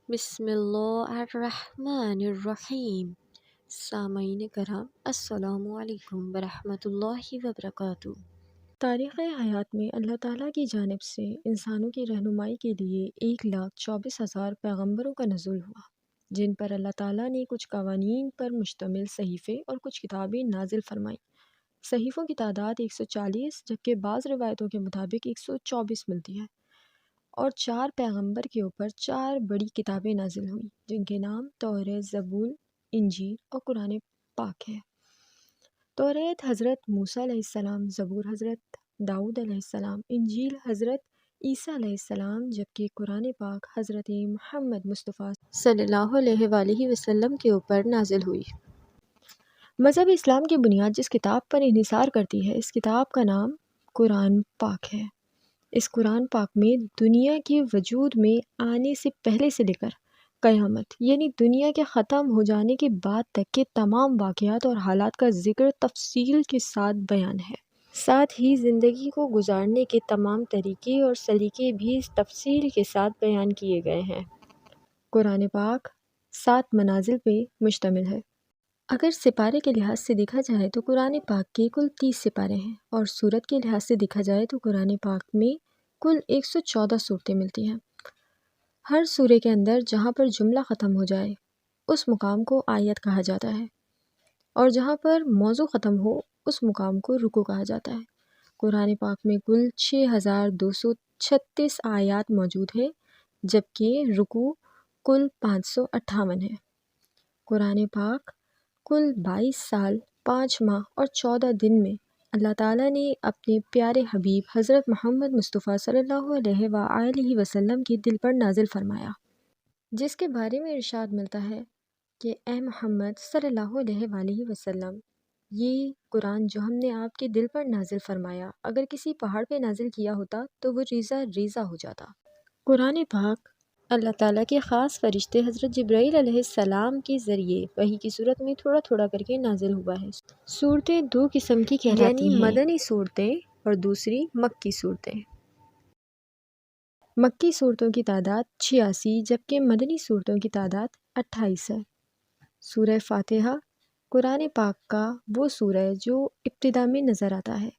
بسم اللہ الرحمن الرحیم۔ سامعین کرام السلام علیکم ورحمۃ اللہ وبرکاتہ۔ تاریخ حیات میں اللہ تعالیٰ کی جانب سے انسانوں کی رہنمائی کے لیے 1,24,000 پیغمبروں کا نزول ہوا، جن پر اللہ تعالیٰ نے کچھ قوانین پر مشتمل صحیفے اور کچھ کتابیں نازل فرمائیں۔ صحیفوں کی تعداد 140 جبکہ بعض روایتوں کے مطابق 124 ملتی ہے، اور 4 پیغمبر کے اوپر 4 بڑی کتابیں نازل ہوئیں، جن کے نام توریت، زبور، انجیل اور قرآن پاک ہے۔ توریت حضرت موسیٰ علیہ السلام، زبور حضرت داؤد علیہ السلام، انجیل حضرت عیسیٰ علیہ السلام، جبکہ قرآن پاک حضرت محمد مصطفیٰ صلی اللہ علیہ وآلہ وسلم کے اوپر نازل ہوئی۔ مذہب اسلام کی بنیاد جس کتاب پر انحصار کرتی ہے، اس کتاب کا نام قرآن پاک ہے۔ اس قرآن پاک میں دنیا کے وجود میں آنے سے پہلے سے لے کر قیامت، یعنی دنیا کے ختم ہو جانے کے بعد تک کے تمام واقعات اور حالات کا ذکر تفصیل کے ساتھ بیان ہے۔ ساتھ ہی زندگی کو گزارنے کے تمام طریقے اور سلیقے بھی اس تفصیل کے ساتھ بیان کیے گئے ہیں۔ قرآن پاک 7 منازل پہ مشتمل ہے۔ اگر سپارے کے لحاظ سے دیکھا جائے تو قرآن پاک کے کل 30 سپارے ہیں، اور سورت کے لحاظ سے دیکھا جائے تو قرآن پاک میں کل 114 صورتیں ملتی ہیں۔ ہر سورے کے اندر جہاں پر جملہ ختم ہو جائے اس مقام کو آیت کہا جاتا ہے، اور جہاں پر موضوع ختم ہو اس مقام کو رکوع کہا جاتا ہے۔ قرآن پاک میں کل 6236 آیات موجود ہیں، جبکہ رکوع کل 558 ہے۔ قرآن پاک کل 22 سال 5 ماہ اور 14 دن میں اللہ تعالیٰ نے اپنے پیارے حبیب حضرت محمد مصطفیٰ صلی اللہ علیہ وآلہ وسلم کے دل پر نازل فرمایا، جس کے بارے میں ارشاد ملتا ہے کہ اے محمد صلی اللہ علیہ وآلہ وسلم، یہ قرآن جو ہم نے آپ کے دل پر نازل فرمایا، اگر کسی پہاڑ پہ نازل کیا ہوتا تو وہ ریزہ ریزہ ہو جاتا۔ قرآن پاک اللہ تعالیٰ کے خاص فرشتے حضرت جبرائیل علیہ السلام کے ذریعے وحی کی صورت میں تھوڑا تھوڑا کر کے نازل ہوا ہے۔ صورتیں 2 قسم کی کہلاتی ہیں، مدنی صورتیں اور دوسری مکی صورتیں۔ مکی صورتوں کی تعداد 86 جبکہ مدنی صورتوں کی تعداد 28 ہے۔ سورہ فاتحہ قرآن پاک کا وہ سورہ ہے جو ابتدا میں نظر آتا ہے۔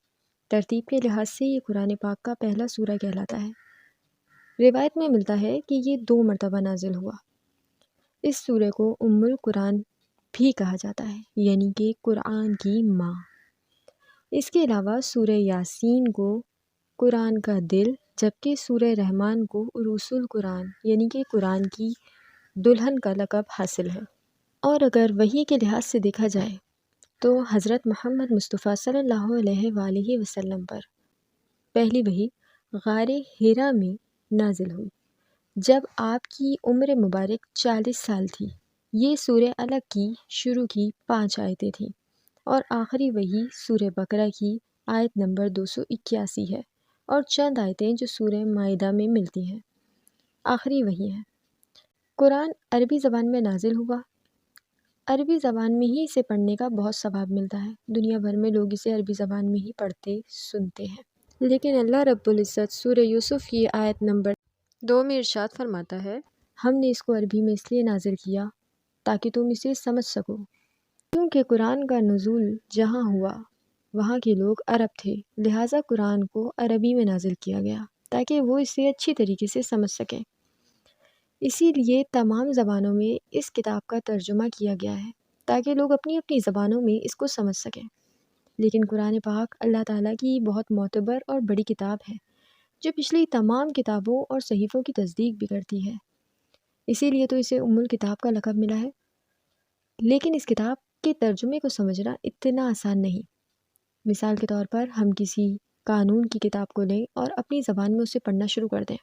ترتیب کے لحاظ سے یہ قرآن پاک کا پہلا سورہ کہلاتا ہے۔ روایت میں ملتا ہے کہ یہ 2 مرتبہ نازل ہوا۔ اس سورہ کو ام القرآن بھی کہا جاتا ہے، یعنی کہ قرآن کی ماں۔ اس کے علاوہ سورہ یاسین کو قرآن کا دل، جبکہ سورہ رحمان کو عروس القرآن یعنی کہ قرآن کی دلہن کا لقب حاصل ہے۔ اور اگر وحی کے لحاظ سے دیکھا جائے تو حضرت محمد مصطفیٰ صلی اللہ علیہ وآلہ وسلم پر پہلی وحی غار حرا میں نازل ہوئی، جب آپ کی عمر مبارک 40 سال تھی۔ یہ سورہ الگ کی شروع کی 5 آیتیں تھیں، اور آخری وحی سورہ بقرہ کی آیت نمبر 281 ہے، اور چند آیتیں جو سورہ مائدہ میں ملتی ہیں آخری وحی ہے۔ قرآن عربی زبان میں نازل ہوا۔ عربی زبان میں ہی اسے پڑھنے کا بہت ثواب ملتا ہے، دنیا بھر میں لوگ اسے عربی زبان میں ہی پڑھتے سنتے ہیں، لیکن اللہ رب العزت سورہ یوسف کی آیت نمبر 2 میں ارشاد فرماتا ہے، ہم نے اس کو عربی میں اس لیے نازل کیا تاکہ تم اسے سمجھ سکو، کیونکہ قرآن کا نزول جہاں ہوا وہاں کے لوگ عرب تھے، لہٰذا قرآن کو عربی میں نازل کیا گیا تاکہ وہ اسے اچھی طریقے سے سمجھ سکیں۔ اسی لیے تمام زبانوں میں اس کتاب کا ترجمہ کیا گیا ہے تاکہ لوگ اپنی اپنی زبانوں میں اس کو سمجھ سکیں۔ لیکن قرآن پاک اللہ تعالیٰ کی بہت معتبر اور بڑی کتاب ہے جو پچھلی تمام کتابوں اور صحیفوں کی تصدیق بھی کرتی ہے، اسی لیے تو اسے ام الکتاب کا لقب ملا ہے۔ لیکن اس کتاب کے ترجمے کو سمجھنا اتنا آسان نہیں۔ مثال کے طور پر ہم کسی قانون کی کتاب کو لیں اور اپنی زبان میں اسے پڑھنا شروع کر دیں،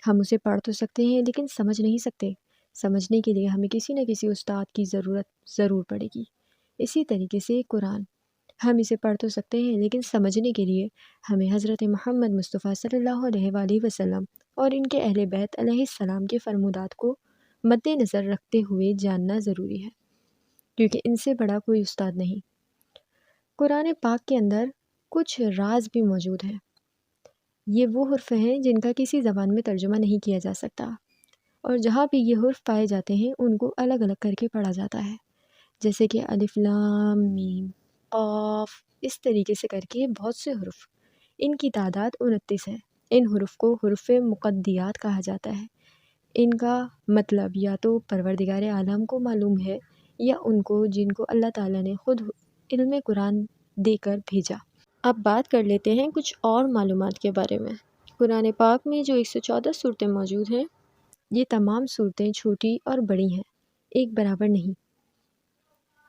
ہم اسے پڑھ تو سکتے ہیں لیکن سمجھ نہیں سکتے۔ سمجھنے کے لیے ہمیں کسی نہ کسی استاد کی ضرورت ضرور پڑے گی۔ اسی طریقے سے قرآن، ہم اسے پڑھ تو سکتے ہیں لیکن سمجھنے کے لیے ہمیں حضرت محمد مصطفیٰ صلی اللہ علیہ وآلہ وسلم اور ان کے اہل بیت علیہ السلام کے فرمودات کو مد نظر رکھتے ہوئے جاننا ضروری ہے، کیونکہ ان سے بڑا کوئی استاد نہیں۔ قرآن پاک کے اندر کچھ راز بھی موجود ہیں۔ یہ وہ حرف ہیں جن کا کسی زبان میں ترجمہ نہیں کیا جا سکتا، اور جہاں بھی یہ حرف پائے جاتے ہیں ان کو الگ الگ کر کے پڑھا جاتا ہے، جیسے کہ الف لام میم قاف، اس طریقے سے کر کے بہت سے حرف۔ ان کی تعداد 29 ہے۔ ان حرف کو حروف مقدیات کہا جاتا ہے۔ ان کا مطلب یا تو پروردگار عالم کو معلوم ہے یا ان کو جن کو اللہ تعالیٰ نے خود علم قرآن دے کر بھیجا۔ اب بات کر لیتے ہیں کچھ اور معلومات کے بارے میں۔ قرآن پاک میں جو 114 صورتیں موجود ہیں، یہ تمام صورتیں چھوٹی اور بڑی ہیں، ایک برابر نہیں۔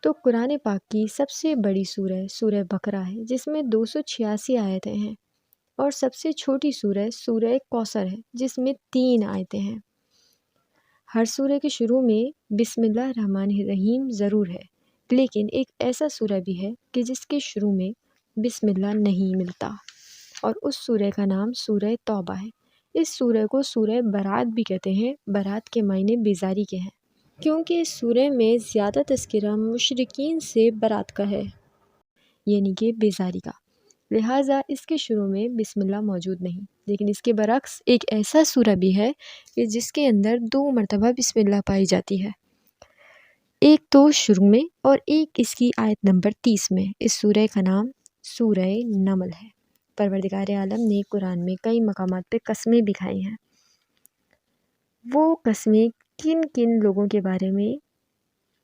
تو قرآن پاک کی سب سے بڑی سورہ سورہ بقرہ ہے، جس میں 286 آیتیں ہیں، اور سب سے چھوٹی سورہ سورہ کوثر ہے، جس میں 3 آیتیں ہیں۔ ہر سورہ کے شروع میں بسم اللہ الرحمن الرحیم ضرور ہے، لیکن ایک ایسا سورہ بھی ہے کہ جس کے شروع میں بسم اللہ نہیں ملتا، اور اس سورہ کا نام سورہ توبہ ہے۔ اس سورہ کو سورہ برات بھی کہتے ہیں۔ برات کے معنی بیزاری کے ہیں، کیونکہ اس سورہ میں زیادہ تذکرہ مشرکین سے برات کا ہے، یعنی کہ بیزاری کا، لہٰذا اس کے شروع میں بسم اللہ موجود نہیں۔ لیکن اس کے برعکس ایک ایسا سورہ بھی ہے کہ جس کے اندر 2 مرتبہ بسم اللہ پائی جاتی ہے، ایک تو شروع میں اور ایک اس کی آیت نمبر 30 میں۔ اس سورہ کا نام سورہ نمل ہے۔ پروردگار عالم نے قرآن میں کئی مقامات پہ قسمیں بھی کھائی ہیں۔ وہ قسمیں کن کن لوگوں کے بارے میں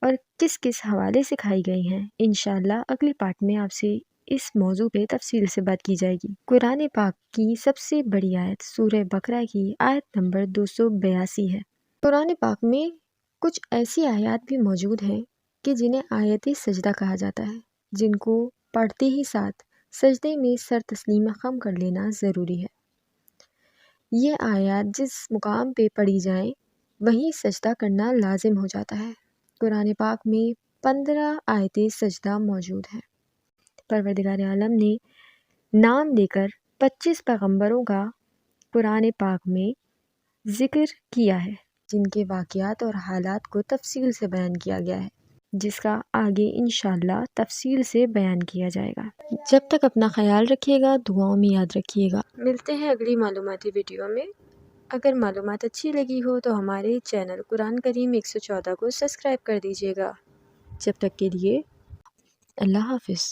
اور کس کس حوالے سے کھائی گئی ہیں، انشاءاللہ اگلی پارٹ میں آپ سے اس موضوع پہ تفصیل سے بات کی جائے گی۔ قرآن پاک کی سب سے بڑی آیت سورہ بقرہ کی آیت نمبر 282 ہے۔ قرآن پاک میں کچھ ایسی آیات بھی موجود ہیں کہ جنہیں آیت سجدہ کہا جاتا ہے، جن کو پڑھتے ہی ساتھ سجدے میں سر تسلیم خم کر لینا ضروری ہے۔ یہ آیات جس مقام پہ پڑھی جائیں وہیں سجدہ کرنا لازم ہو جاتا ہے۔ قرآن پاک میں 15 آیت سجدہ موجود ہیں۔ پروردگار عالم نے نام لے کر 25 پیغمبروں کا قرآن پاک میں ذکر کیا ہے، جن کے واقعات اور حالات کو تفصیل سے بیان کیا گیا ہے، جس کا آگے انشاءاللہ تفصیل سے بیان کیا جائے گا۔ جب تک اپنا خیال رکھیے گا، دعاؤں میں یاد رکھیے گا۔ ملتے ہیں اگلی معلوماتی ویڈیو میں۔ اگر معلومات اچھی لگی ہو تو ہمارے چینل قرآن کریم 114 کو سبسکرائب کر دیجیے گا۔ جب تک کے لیے اللہ حافظ۔